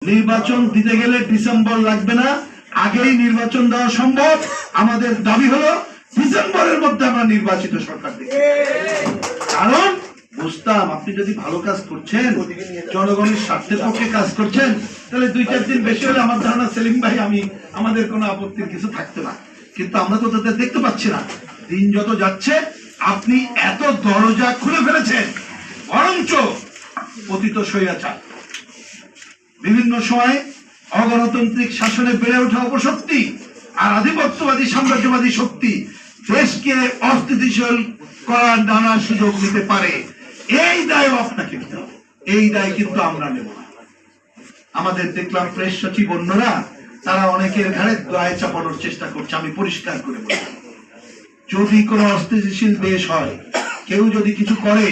নির্বাচন দিতে গেলে ডিসেম্বর লাগবে না, আগেই নির্বাচন দেওয়া সম্ভব। আমাদের দাবি হলো ডিসেম্বরের মধ্যে আমরা নির্বাচিত সরকার দেখব। কারণ বুঝতাম আপনি যদি ভালো কাজ করছেন, জনগণের স্বার্থের পক্ষে কাজ করছেন, তাহলে 2-4 দিন বেশি হলে আমার ধারণা সেলিম ভাই আমাদের কোনো আপত্তির কিছু থাকতো না। কিন্তু আমরা তো তাদের দেখতে পাচ্ছি না। দিন যত যাচ্ছে আপনি এত দরজা খুলে ফেলেছেন, বরঞ্চ পতিত স্বৈরাচার, বিভিন্ন সময় অগণতান্ত্রিক শাসনে বেড়ে ওঠা অপশক্তি আর আধিপত্যবাদী সাম্রাজ্যবাদী শক্তি দেশকে অস্থিতিশীল করার নানা সুযোগ নিতে পারে। এই দায় আপনাকে নিতে হবে, এই দায় কিন্তু আমরা নেব না। আমাদের দেখলাম প্রেস সচিব অন্যরা তারা অনেকের ঘাড়ে দায় চাপানোর চেষ্টা করছে। আমি পরিষ্কার করে বলি, যদি কোনো অস্থিতিশীল দেশ হয়, কেউ যদি কিছু করে,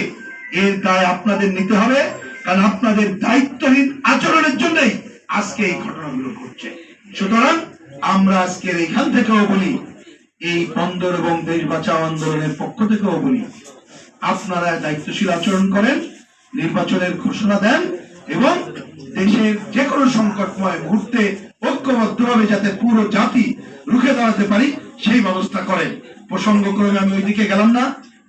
এর দায় আপনাদের নিতে হবে। কারণ আপনাদের দায়িত্বহীন আচরণের জন্যই আজকে এই ঘটনাগুলো ঘটছে। সুতরাং আমরা আজকের এখান থেকেও বলি, এই বন্দর এবং দেশ বাঁচাও আন্দোলনের পক্ষ থেকেও বলি, আপনারা দায়িত্বশীল আচরণ করেন, নির্বাচনের ঘোষণা দেন এবং দেশের যে কোনো সংকটময় মুহূর্তে ঐক্যবদ্ধভাবে যাতে পুরো জাতি রুখে দাঁড়াতে পারি সেই ব্যবস্থা করেন। প্রসঙ্গক্রমে আমি ওইদিকে গেলাম না,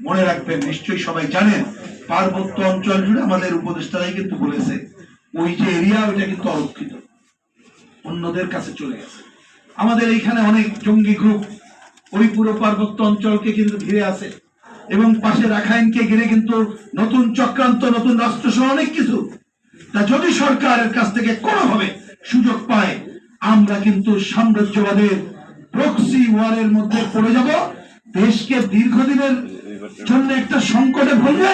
মনে রাখবেন, নিশ্চয়ই সবাই জানেন, পার্বত্য অঞ্চল জুড়ে আমাদের উপদেষ্টারাই কিন্তু বলেছে ওই যে এরিয়া ওইটা কিন্তু অরক্ষিত, অন্যদের কাছে চলে গেছে। আমাদের এইখানে অনেক জঙ্গি গ্রুপ ওই পুরো পার্বত্য অঞ্চলকে কিন্তু ঘিরে আছে এবং পাশে রাখাইনকে ঘিরে কিন্তু নতুন চক্রান্ত, নতুন রাষ্ট্র সহ অনেক কিছু। তা যদি সরকারের কাছ থেকে কোনোভাবে সুযোগ পায়, আমরা কিন্তু সাম্রাজ্যবাদের প্রক্সি ওয়ারের মধ্যে পড়ে যাব, দেশকে দীর্ঘদিনের জন্য একটা সংকটে ফেলবে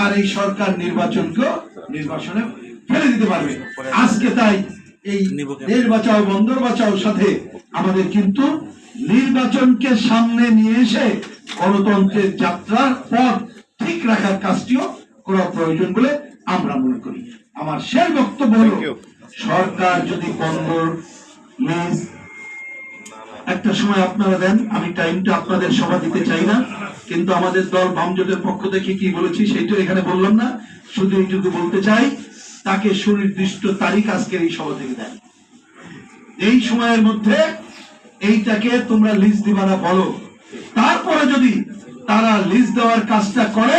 আর এই সরকার নির্বাচনে ফেলে দিতে পারবে। আজকে তাই এই দেশ বাঁচাও বন্দর বাঁচাও সাথে আমাদের কিন্তু নির্বাচনকে সামনে নিয়ে এসে গণতন্ত্রের যাত্রার পথ ঠিক রাখার কাজটিও করা প্রয়োজন বলে আমরা মনে করি। আমার শেষ বক্তব্য হল, সরকার যদি বন্দর লিজ একটা সময় আপনারা দেন, আমি টাইমটা আপনাদের সভা দিতে চাই না, কিন্তু আমাদের দল বামজোটের পক্ষ থেকে কি বলেছি সেইটা এখানে বললাম না, শুধু এইটুকু বলতে চাই, তাকে সুনির্দিষ্ট তারিখ আজকের এই সভা থেকে দেন। এই সময়ের মধ্যে এইটাকে তোমরা লিজ দিবা না বলো, তারপরে যদি তারা লিজ দেওয়ার কাজটা করে,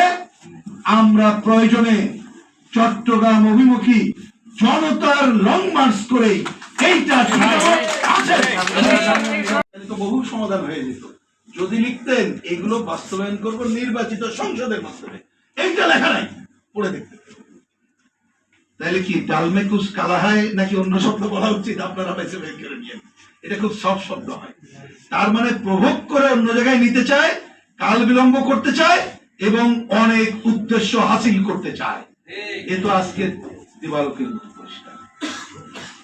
আমরা প্রয়োজনে চট্টগ্রাম অভিমুখী জনতার লং মার্চ করে এইটা বহু সমাধান হয়ে যেত যদি লিখতেন এগুলো বাস্তবায়ন করব নির্বাচিত সংসদের মাধ্যমে। এইটা লেখা নাই, পড়ে দেখতে। তাহলে কি ডালমে কুছ কালা হয় নাকি অন্য শব্দ বলা উচিত? আপনারা বেছে বের করে নিয়েন, এটা খুব সফট শব্দ হয়। তার মানে প্রভোগ করে অন্য জায়গায় নিতে চায়, কাল বিলম্ব করতে চায় এবং অনেক উদ্দেশ্য হাসিল করতে চায়। এ তো আজকে দিবালোকের